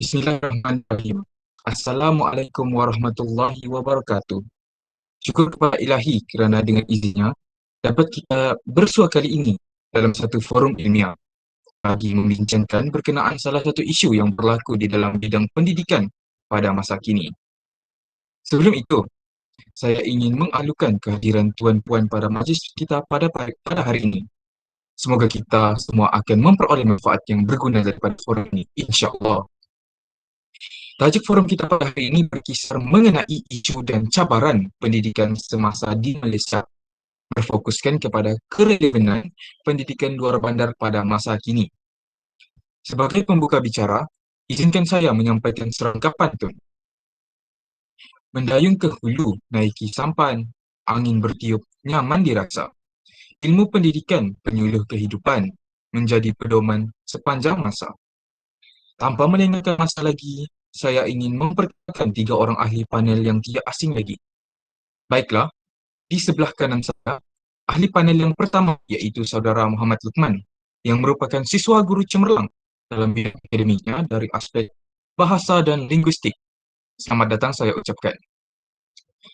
Bismillahirrahmanirrahim. Assalamualaikum warahmatullahi wabarakatuh. Syukur kepada Ilahi kerana dengan izinnya dapat kita bersua kali ini dalam satu forum ilmiah bagi membincangkan berkenaan salah satu isu yang berlaku di dalam bidang pendidikan pada masa kini. Sebelum itu, saya ingin mengalukan kehadiran tuan-puan pada majlis kita pada hari ini. Semoga kita semua akan memperoleh manfaat yang berguna daripada forum ini, insya-Allah. Tajuk forum kita pada hari ini berkisar mengenai isu dan cabaran pendidikan semasa di Malaysia, berfokuskan kepada kerelevanan pendidikan luar bandar pada masa kini. Sebagai pembuka bicara, izinkan saya menyampaikan serangkapan tu. Mendayung ke hulu, naiki sampan, angin bertiup, nyaman dirasa. Ilmu pendidikan penyuluh kehidupan menjadi pedoman sepanjang masa. Tanpa melengahkan masa lagi, saya ingin memperkenalkan 3 orang ahli panel yang tidak asing lagi. Baiklah, di sebelah kanan saya, ahli panel yang pertama iaitu saudara Muhammad Luqman yang merupakan siswa guru cemerlang dalam bidang akademiknya dari aspek bahasa dan linguistik. Selamat datang saya ucapkan.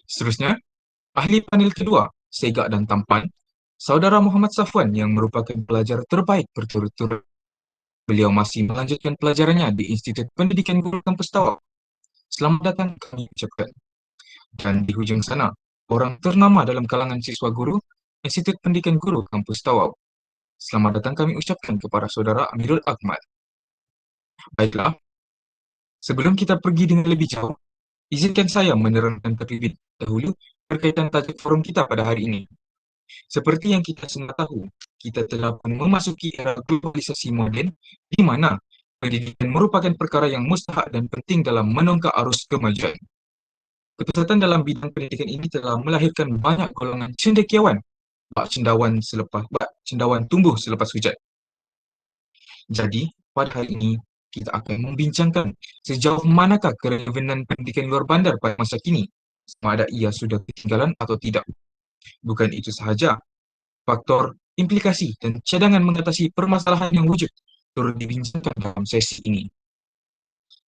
Seterusnya, ahli panel kedua, segak dan tampan, saudara Muhammad Safwan yang merupakan pelajar terbaik berturut-turut. Beliau masih melanjutkan pelajarannya di Institut Pendidikan Guru Kampus Tawau. Selamat datang kami ucapkan. Dan di hujung sana, orang ternama dalam kalangan siswa guru, Institut Pendidikan Guru Kampus Tawau. Selamat datang kami ucapkan kepada saudara Amirul Akmal. Baiklah, sebelum kita pergi dengan lebih jauh, izinkan saya menerangkan terlebih dahulu berkaitan tajuk forum kita pada hari ini. Seperti yang kita semua tahu, kita telah pun memasuki era globalisasi moden di mana pendidikan merupakan perkara yang mustahak dan penting dalam menongkak arus kemajuan. Kepesatan dalam bidang pendidikan ini telah melahirkan banyak golongan cendekiawan bak cendawan tumbuh selepas hujan. Jadi, pada hari ini, kita akan membincangkan sejauh manakah kerelevanan pendidikan luar bandar pada masa kini, sama ada ia sudah ketinggalan atau tidak. Bukan itu sahaja, faktor, implikasi dan cadangan mengatasi permasalahan yang wujud turut dibincangkan dalam sesi ini.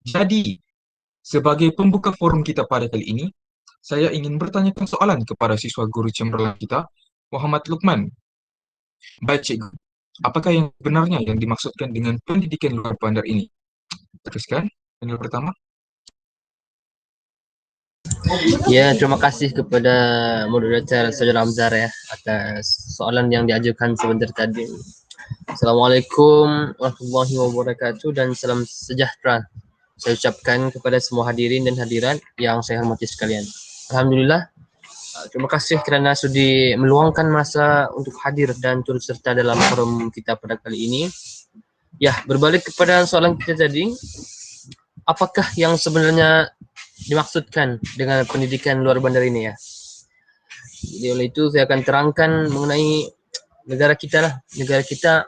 Jadi, sebagai pembuka forum kita pada kali ini, saya ingin bertanyakan soalan kepada siswa guru cemerlang kita, Muhammad Luqman. Baik cikgu, apakah yang benarnya yang dimaksudkan dengan pendidikan luar bandar ini? Teruskan, panel pertama. Ya, terima kasih kepada moderator Saudara Hamzar ya atas soalan yang diajukan sebentar tadi. Assalamualaikum warahmatullahi wabarakatuh dan salam sejahtera saya ucapkan kepada semua hadirin dan hadirat yang saya hormati sekalian. Alhamdulillah, terima kasih kerana sudi meluangkan masa untuk hadir dan turut serta dalam forum kita pada kali ini. Ya, berbalik kepada soalan kita tadi, apakah yang sebenarnya dimaksudkan dengan pendidikan luar bandar ini ya? Jadi oleh itu saya akan terangkan mengenai negara kita lah. Negara kita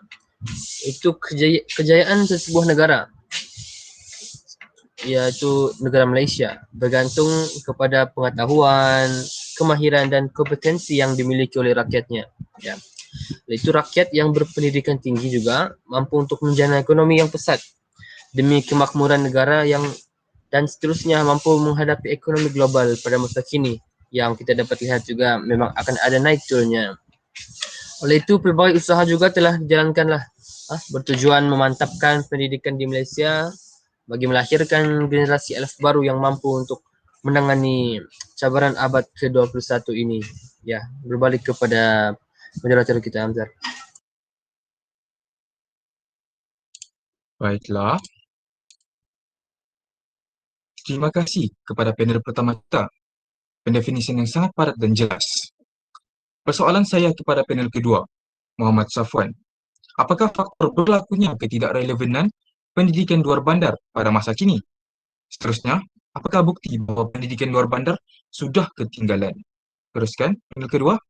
itu kejayaan sebuah negara, iaitu negara Malaysia, bergantung kepada pengetahuan, kemahiran dan kompetensi yang dimiliki oleh rakyatnya. Ya. Oleh itu rakyat yang berpendidikan tinggi juga mampu untuk menjana ekonomi yang pesat demi kemakmuran negara yang dan seterusnya mampu menghadapi ekonomi global pada masa kini yang kita dapat lihat juga memang akan ada naik turunnya. Oleh itu pelbagai usaha juga telah dijalankanlah bertujuan memantapkan pendidikan di Malaysia bagi melahirkan generasi alaf baru yang mampu untuk menangani cabaran abad ke-21 ini. Ya, berbalik kepada moderator kita Hamzar. Baiklah. Terima kasih kepada panel pertama kita. Pendefinisian yang sangat padat dan jelas. Persoalan saya kepada panel kedua, Muhammad Safwan. Apakah faktor berlakunya ketidakrelevanan pendidikan luar bandar pada masa kini? Seterusnya, apakah bukti bahawa pendidikan luar bandar sudah ketinggalan? Teruskan, panel kedua.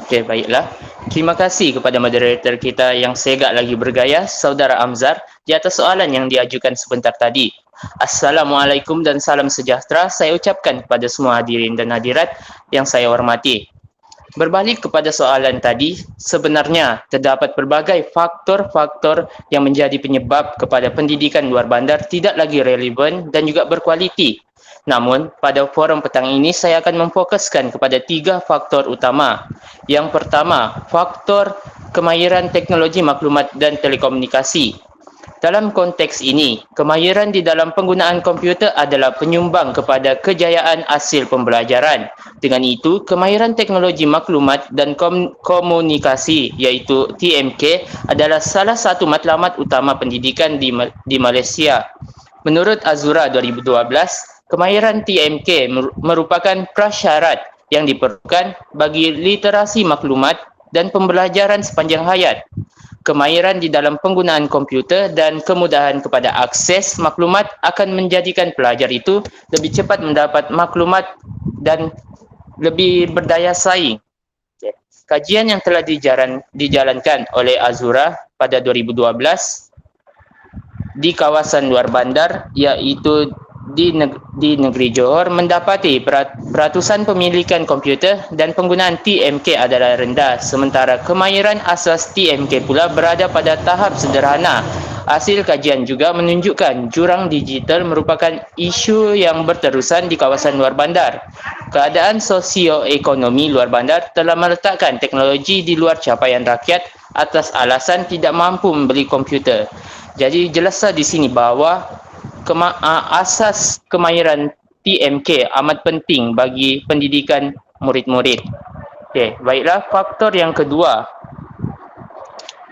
Okey, baiklah. Terima kasih kepada moderator kita yang segak lagi bergaya, Saudara Amzar, di atas soalan yang diajukan sebentar tadi. Assalamualaikum dan salam sejahtera saya ucapkan kepada semua hadirin dan hadirat yang saya hormati. Berbalik kepada soalan tadi, sebenarnya terdapat berbagai faktor-faktor yang menjadi penyebab kepada pendidikan luar bandar tidak lagi relevan dan juga berkualiti. Namun, pada forum petang ini saya akan memfokuskan kepada 3 faktor utama. Yang pertama, faktor kemahiran teknologi maklumat dan telekomunikasi. Dalam konteks ini, kemahiran di dalam penggunaan komputer adalah penyumbang kepada kejayaan hasil pembelajaran. Dengan itu, kemahiran teknologi maklumat dan komunikasi iaitu TMK adalah salah satu matlamat utama pendidikan di Malaysia. Menurut Azura 2012, kemahiran TMK merupakan prasyarat yang diperlukan bagi literasi maklumat dan pembelajaran sepanjang hayat. Kemahiran di dalam penggunaan komputer dan kemudahan kepada akses maklumat akan menjadikan pelajar itu lebih cepat mendapat maklumat dan lebih berdaya saing. Kajian yang telah dijalankan oleh Azura pada 2012 di kawasan luar bandar, iaitu di negeri Johor, mendapati peratusan pemilikan komputer dan penggunaan TMK adalah rendah, sementara kemahiran asas TMK pula berada pada tahap sederhana. Hasil kajian juga menunjukkan jurang digital merupakan isu yang berterusan di kawasan luar bandar. Keadaan sosioekonomi luar bandar telah meletakkan teknologi di luar capaian rakyat atas alasan tidak mampu membeli komputer. Jadi jelaslah di sini bahawa asas kemahiran TMK amat penting bagi pendidikan murid-murid. Okey, baiklah, faktor yang kedua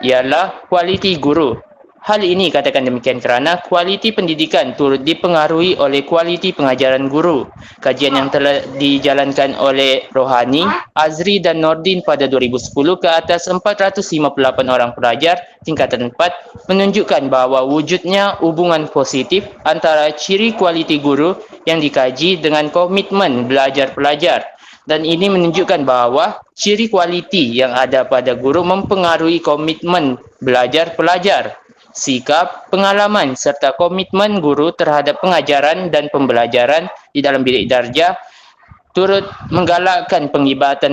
ialah kualiti guru. Hal ini katakan demikian kerana kualiti pendidikan turut dipengaruhi oleh kualiti pengajaran guru. Kajian yang telah dijalankan oleh Rohani, Azri dan Nordin pada 2010 ke atas 458 orang pelajar tingkatan 4 menunjukkan bahawa wujudnya hubungan positif antara ciri kualiti guru yang dikaji dengan komitmen belajar pelajar. Dan ini menunjukkan bahawa ciri kualiti yang ada pada guru mempengaruhi komitmen belajar pelajar. Sikap, pengalaman serta komitmen guru terhadap pengajaran dan pembelajaran di dalam bilik darjah turut menggalakkan penglibatan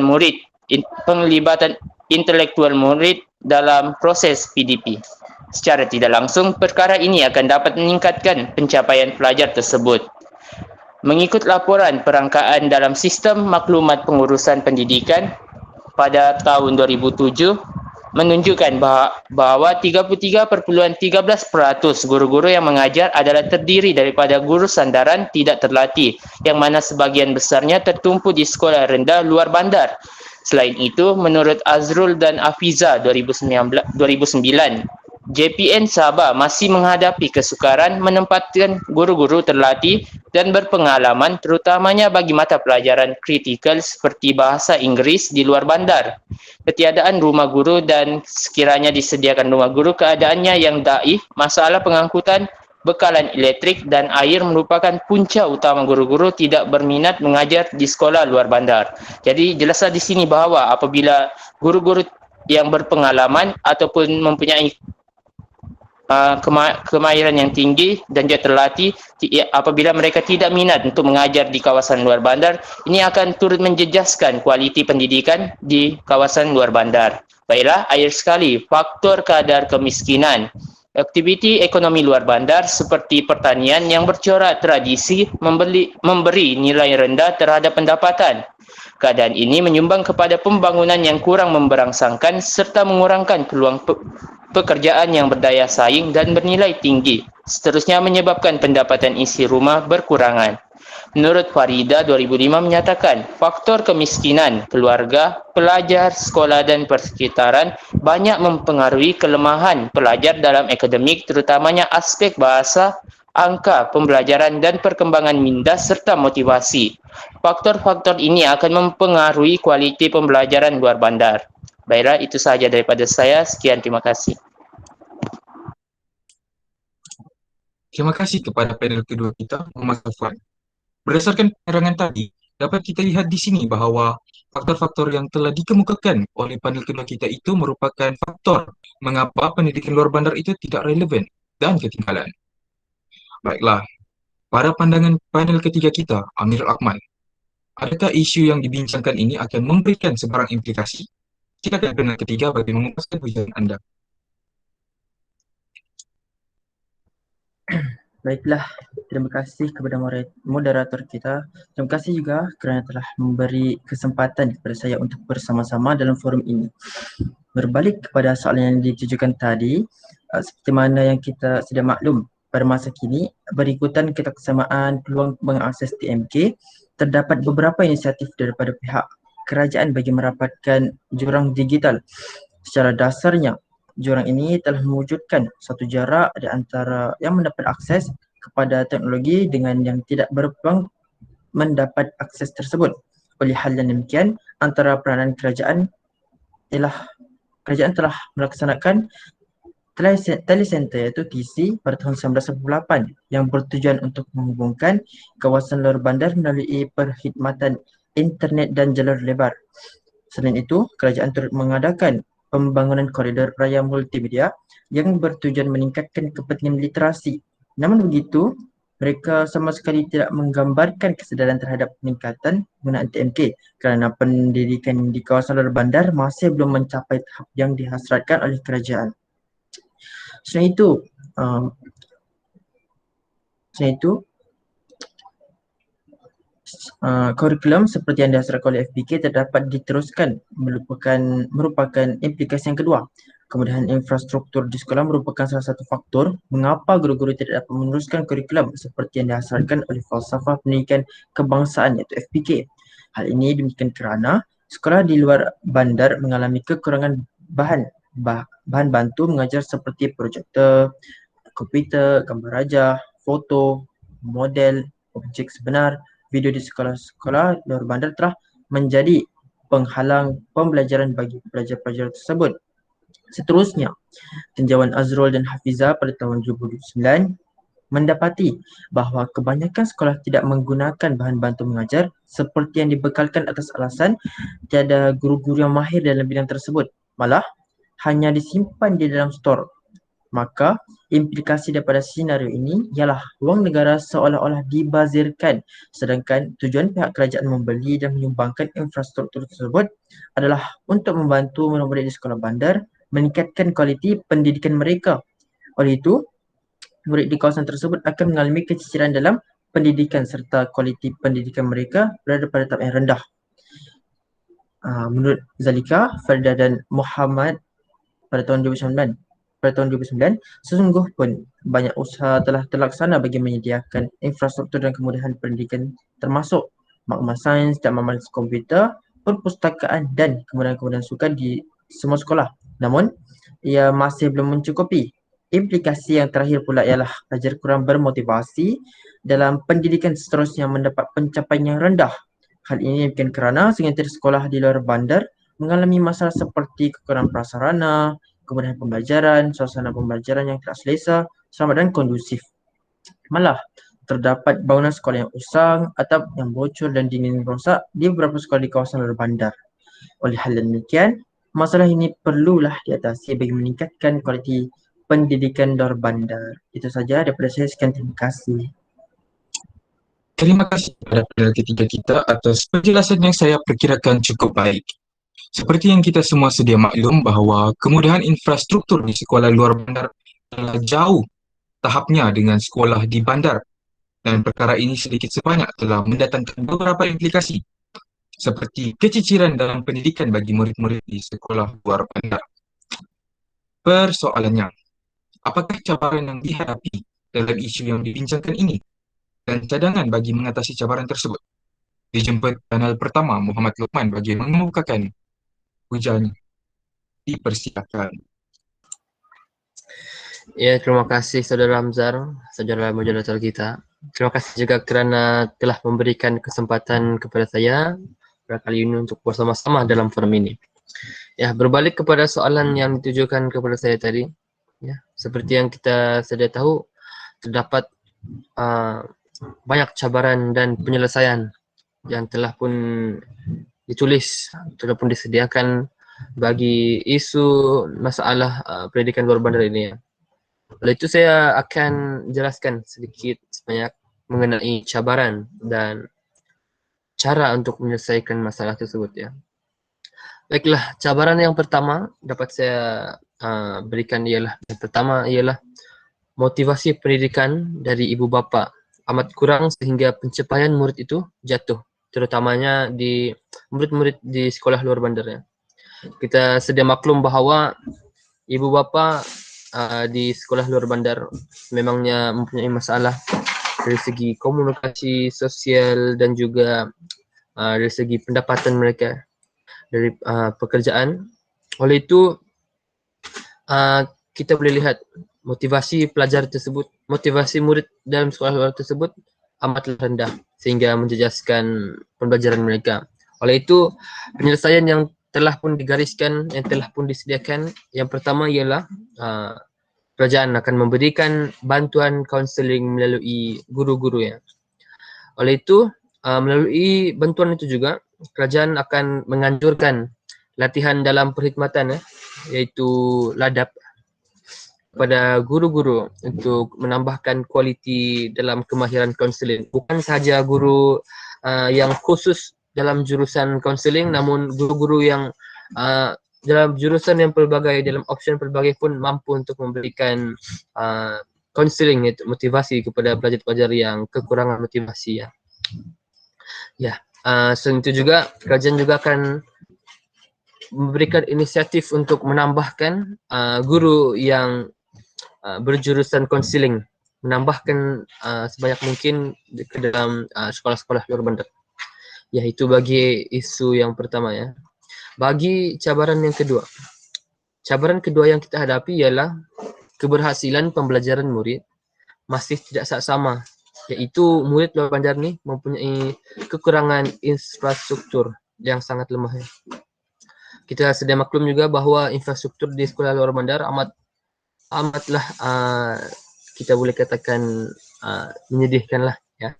intelektual murid dalam proses PDP. Secara tidak langsung, perkara ini akan dapat meningkatkan pencapaian pelajar tersebut. Mengikut laporan perangkaan dalam sistem maklumat pengurusan pendidikan pada tahun 2007, menunjukkan bahawa 33.13% guru-guru yang mengajar adalah terdiri daripada guru sandaran tidak terlatih, yang mana sebahagian besarnya tertumpu di sekolah rendah luar bandar. Selain itu, menurut Azrul dan Afiza 2009, JPN Sabah masih menghadapi kesukaran menempatkan guru-guru terlatih dan berpengalaman terutamanya bagi mata pelajaran kritikal seperti bahasa Inggeris di luar bandar. Ketiadaan rumah guru dan sekiranya disediakan rumah guru keadaannya yang daif, masalah pengangkutan bekalan elektrik dan air merupakan punca utama guru-guru tidak berminat mengajar di sekolah luar bandar. Jadi jelaslah di sini bahawa apabila guru-guru yang berpengalaman ataupun mempunyai kemahiran yang tinggi dan dia terlatih, apabila mereka tidak minat untuk mengajar di kawasan luar bandar, ini akan turut menjejaskan kualiti pendidikan di kawasan luar bandar. Baiklah, akhir sekali, faktor kadar kemiskinan. Aktiviti ekonomi luar bandar seperti pertanian yang bercorak tradisi memberi nilai rendah terhadap pendapatan. Keadaan ini menyumbang kepada pembangunan yang kurang memberangsangkan serta mengurangkan peluang pekerjaan yang berdaya saing dan bernilai tinggi. Seterusnya menyebabkan pendapatan isi rumah berkurangan. Menurut Farida 2005 menyatakan, faktor kemiskinan, keluarga, pelajar, sekolah dan persekitaran banyak mempengaruhi kelemahan pelajar dalam akademik, terutamanya aspek bahasa, angka, pembelajaran dan perkembangan minda serta motivasi. Faktor-faktor ini akan mempengaruhi kualiti pembelajaran luar bandar. Baiklah, itu sahaja daripada saya. Sekian, terima kasih. Terima kasih kepada panel kedua kita, Muhammad Safwan. Berdasarkan penerangan tadi, dapat kita lihat di sini bahawa faktor-faktor yang telah dikemukakan oleh panel kedua kita itu merupakan faktor mengapa pendidikan luar bandar itu tidak relevan dan ketinggalan. Baiklah, pada pandangan panel ketiga kita, Amirul Akmal, Adakah isu yang dibincangkan ini akan memberikan sebarang implikasi? Silakan panel ketiga bagi mengupaskan ujian anda. Baiklah, terima kasih kepada moderator kita. Terima kasih juga kerana telah memberi kesempatan kepada saya untuk bersama-sama dalam forum ini. Berbalik kepada soalan yang ditujukan tadi, seperti mana yang kita sudah maklum, pada masa kini, berikutan kesamaan peluang mengakses TMK, terdapat beberapa inisiatif daripada pihak kerajaan bagi merapatkan jurang digital. Secara dasarnya, jurang ini telah mewujudkan satu jarak di antara yang mendapat akses kepada teknologi dengan yang tidak berpeluang mendapat akses tersebut. Oleh hal yang demikian, antara peranan kerajaan telah melaksanakan telecenter iaitu TC pada tahun 1998 yang bertujuan untuk menghubungkan kawasan luar bandar melalui perkhidmatan internet dan jalur lebar. Selain itu, kerajaan turut mengadakan pembangunan koridor raya multimedia yang bertujuan meningkatkan kepentingan literasi. Namun begitu, mereka sama sekali tidak menggambarkan kesedaran terhadap peningkatan penggunaan TMK kerana pendidikan di kawasan luar bandar masih belum mencapai tahap yang dihasratkan oleh kerajaan. Selain itu, kurikulum seperti yang dihasratkan oleh FBK terdapat diteruskan merupakan implikasi yang kedua. Kemudahan infrastruktur di sekolah merupakan salah satu faktor mengapa guru-guru tidak dapat meneruskan kurikulum seperti yang dihasratkan oleh falsafah pendidikan kebangsaan iaitu FPK. Hal ini demikian kerana sekolah di luar bandar mengalami kekurangan bahan bantu mengajar seperti projektor, komputer, gambar rajah, foto, model, objek sebenar. Video di sekolah-sekolah luar bandar telah menjadi penghalang pembelajaran bagi pelajar-pelajar tersebut. Seterusnya, tinjauan Azrul dan Hafiza pada tahun 2009 mendapati bahawa kebanyakan sekolah tidak menggunakan bahan bantu mengajar seperti yang dibekalkan atas alasan tiada guru-guru yang mahir dalam bidang tersebut, malah hanya disimpan di dalam stor. Maka implikasi daripada senario ini ialah wang negara seolah-olah dibazirkan, sedangkan tujuan pihak kerajaan membeli dan menyumbangkan infrastruktur tersebut adalah untuk membantu murid-murid di sekolah bandar meningkatkan kualiti pendidikan mereka. Oleh itu, murid di kawasan tersebut akan mengalami keciciran dalam pendidikan serta kualiti pendidikan mereka berada pada tahap yang rendah. Menurut Zalika, Farida dan Muhammad pada tahun 2009, sesungguh pun banyak usaha telah terlaksana bagi menyediakan infrastruktur dan kemudahan pendidikan termasuk maklumat sains dan maklumat komputer, perpustakaan dan kemudahan-kemudahan sukan di semua sekolah. Namun, ia masih belum mencukupi. Implikasi yang terakhir pula ialah pelajar kurang bermotivasi dalam pendidikan seterusnya mendapat pencapaian yang rendah. Hal ini mungkin kerana segelintir sekolah di luar bandar mengalami masalah seperti kekurangan prasarana, kemudahan pembelajaran, suasana pembelajaran yang tidak selesa, selamat dan kondusif. Malah, terdapat bangunan sekolah yang usang, atap yang bocor dan dinding rosak di beberapa sekolah di kawasan luar bandar. Oleh hal demikian, masalah ini perlulah diatasi bagi meningkatkan kualiti pendidikan luar bandar. Itu saja daripada saya. Sekian, terima kasih. Terima kasih kepada panel ketiga kita atas penjelasan yang saya perkirakan cukup baik. Seperti yang kita semua sedia maklum bahawa kemudahan infrastruktur di sekolah luar bandar telah jauh tahapnya dengan sekolah di bandar, dan perkara ini sedikit sebanyak telah mendatangkan beberapa implikasi seperti keciciran dalam pendidikan bagi murid-murid di sekolah luar bandar. Persoalannya, apakah cabaran yang dihadapi dalam isu yang dibincangkan ini dan cadangan bagi mengatasi cabaran tersebut? Dijemput panel pertama Muhammad Luqman bagi mengemukakan hujan. Dipersilakan. Ya, terima kasih Saudara Hamzar, saudara moderator kita. Terima kasih juga kerana telah memberikan kesempatan kepada saya pada kali ini untuk bersama-sama dalam forum ini. Ya, berbalik kepada soalan yang ditujukan kepada saya tadi, ya, seperti yang kita sedia tahu, terdapat banyak cabaran dan penyelesaian yang telah pun ditulis, telah pun disediakan bagi isu masalah pendidikan luar bandar ini. Oleh itu saya akan jelaskan sedikit sebanyak mengenai cabaran dan cara untuk menyelesaikan masalah tersebut ya. Baiklah, cabaran yang pertama dapat saya berikan ialah yang pertama ialah motivasi pendidikan dari ibu bapa amat kurang sehingga pencapaian murid itu jatuh, terutamanya di murid-murid di sekolah luar bandar ya. Kita sedia maklum bahawa ibu bapa di sekolah luar bandar memangnya mempunyai masalah dari segi komunikasi sosial dan juga dari segi pendapatan mereka dari pekerjaan. Oleh itu kita boleh lihat motivasi pelajar tersebut, motivasi murid dalam sekolah luar tersebut amatlah rendah sehingga menjejaskan pembelajaran mereka. Oleh itu, penyelesaian yang telah pun digariskan, yang telah pun disediakan, yang pertama ialah kerajaan akan memberikan bantuan kaunseling melalui guru-guru ya. Oleh itu, melalui bantuan itu juga, kerajaan akan menganjurkan latihan dalam perkhidmatan iaitu ladap pada guru-guru untuk menambahkan kualiti dalam kemahiran kaunseling. Bukan sahaja guru yang khusus dalam jurusan kaunseling, namun guru-guru yang dalam jurusan yang pelbagai, dalam option pelbagai pun mampu untuk memberikan kaunseling, iaitu motivasi kepada pelajar-pelajar yang kekurangan motivasi ya. Ya, selain itu juga kerajaan juga akan memberikan inisiatif untuk menambahkan guru yang berjurusan kaunseling, menambahkan sebanyak mungkin ke dalam sekolah-sekolah luar bandar. Ya, itu bagi isu yang pertama ya. Bagi cabaran yang kedua. Cabaran kedua yang kita hadapi ialah keberhasilan pembelajaran murid masih tidak sama, iaitu murid luar bandar ni mempunyai kekurangan infrastruktur yang sangat lemah ya. Kita sedia maklum juga bahawa infrastruktur di sekolah luar bandar amatlah kita boleh katakan menyedihkan lah ya.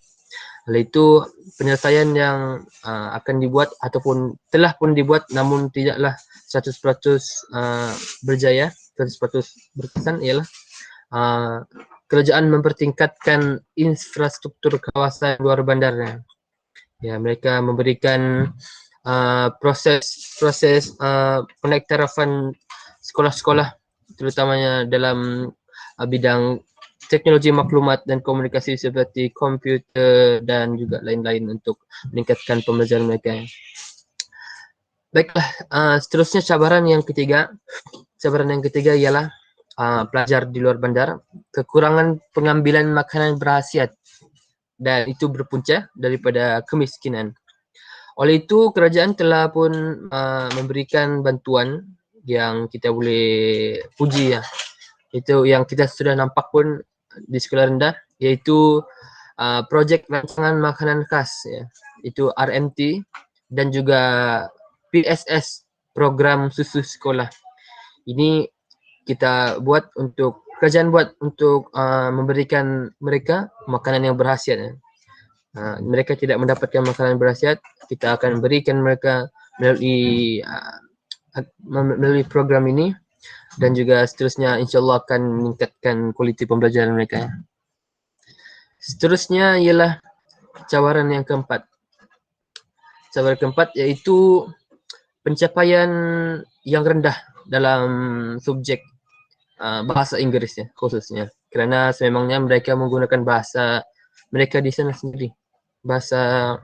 Oleh itu penyelesaian yang akan dibuat ataupun telah pun dibuat namun tidaklah 100% berjaya, 100% berkesan ialah kerajaan mempertingkatkan infrastruktur kawasan luar bandar ya. Mereka memberikan proses penektarafan sekolah-sekolah terutamanya dalam bidang teknologi maklumat dan komunikasi seperti komputer dan juga lain-lain untuk meningkatkan pembelajaran mereka. Baiklah, seterusnya cabaran yang ketiga ialah pelajar di luar bandar kekurangan pengambilan makanan berkhasiat dan itu berpunca daripada kemiskinan. Oleh itu kerajaan telah pun memberikan bantuan yang kita boleh puji ya. Itu yang kita sudah nampak pun di sekolah rendah, iaitu projek rancangan makanan khas ya. Itu RMT dan juga PSS, program susu sekolah. Ini kita buat untuk kerajaan buat untuk memberikan mereka makanan yang berkhasiat ya. Mereka tidak mendapatkan makanan berkhasiat, kita akan berikan mereka melalui program ini dan juga seterusnya insyaAllah akan meningkatkan kualiti pembelajaran mereka. Seterusnya ialah cabaran yang keempat. Cabaran keempat iaitu pencapaian yang rendah dalam subjek bahasa Inggeris ya, khususnya. Kerana sememangnya mereka menggunakan bahasa mereka di sana sendiri. Bahasa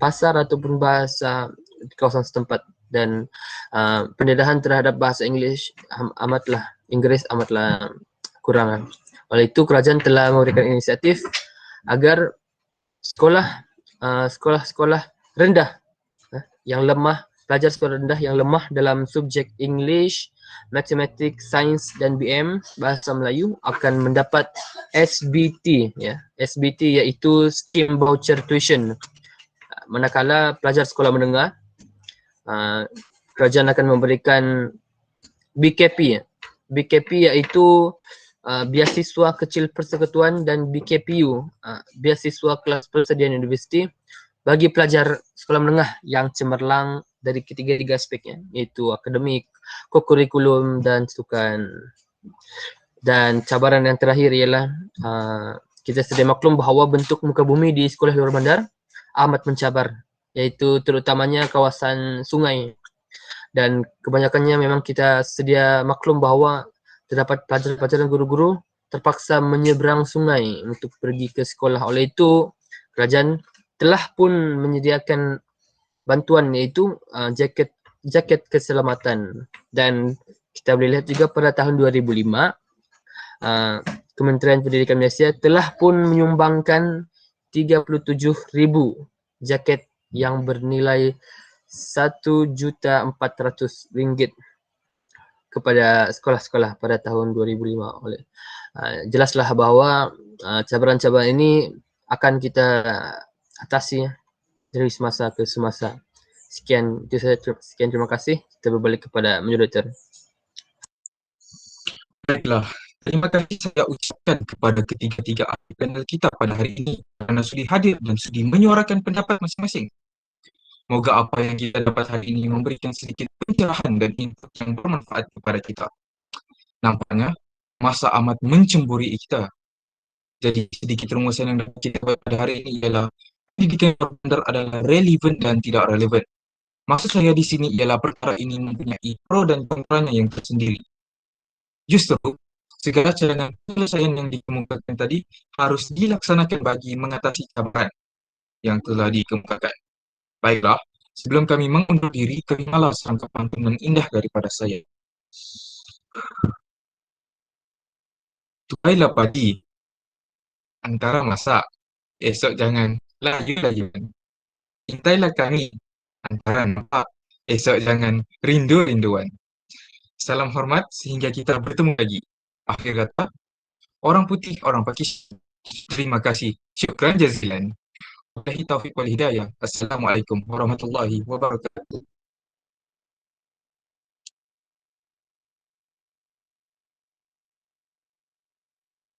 pasar ataupun bahasa kawasan setempat. Dan pendedahan terhadap bahasa Inggris amatlah kurang. Oleh itu kerajaan telah memberikan inisiatif agar sekolah-sekolah rendah yang lemah, pelajar sekolah rendah yang lemah dalam subjek English, Matematik, Sains dan BM Bahasa Melayu akan mendapat SBT ya. SBT iaitu Scheme Voucher Tuition. Manakala pelajar sekolah menengah kerajaan akan memberikan BKP ya. BKP iaitu Beasiswa Kecil Persekutuan dan BKPU, Beasiswa Kelas Persediaan Universiti bagi pelajar sekolah menengah yang cemerlang dari ketiga-tiga aspeknya, iaitu akademik, kokurikulum dan sukan. Dan cabaran yang terakhir ialah kita sedia maklum bahawa bentuk muka bumi di sekolah luar bandar amat mencabar iaitu terutamanya kawasan sungai. Dan kebanyakannya memang kita sedia maklum bahawa terdapat pelajar-pelajar dan guru-guru terpaksa menyeberang sungai untuk pergi ke sekolah. Oleh itu, kerajaan telah pun menyediakan bantuan iaitu jaket keselamatan. Dan kita boleh lihat juga pada tahun 2005, Kementerian Pendidikan Malaysia telah pun menyumbangkan 37,000 jaket yang bernilai RM1,400,000 kepada sekolah-sekolah pada tahun 2005. Jelaslah bahawa cabaran-cabaran ini akan kita atasi dari semasa ke semasa. Sekian terima kasih. Kita berbalik kepada moderator. Baiklah, terima kasih saya ucapkan kepada ketiga-tiga ahli panel kita pada hari ini kerana sudi hadir dan sudi menyuarakan pendapat masing-masing. Moga apa yang kita dapat hari ini memberikan sedikit pencerahan dan input yang bermanfaat kepada kita. Nampaknya, masa amat mencemburi kita. Jadi sedikit rumusan yang dapat kita buat pada hari ini ialah pendidikan berbandar adalah relevan dan tidak relevan. Maksud saya di sini ialah perkara ini mempunyai pro dan kontranya yang tersendiri. Justru, segala cadangan penyelesaian yang dikemukakan tadi harus dilaksanakan bagi mengatasi cabaran yang telah dikemukakan. Baiklah, sebelum kami mengundur diri, terimalah serangkap pantunan indah daripada saya. Tuhailah pagi, antara masak, esok jangan layu-layuan. Intailah kami, antara nampak, esok jangan rindu-rinduan. Salam hormat sehingga kita bertemu lagi. Akhir kata, orang putih, orang Pakistan. Terima kasih. Syukran jazilan. Wabillahi taufiq wal hidayah. Assalamualaikum warahmatullahi wabarakatuh.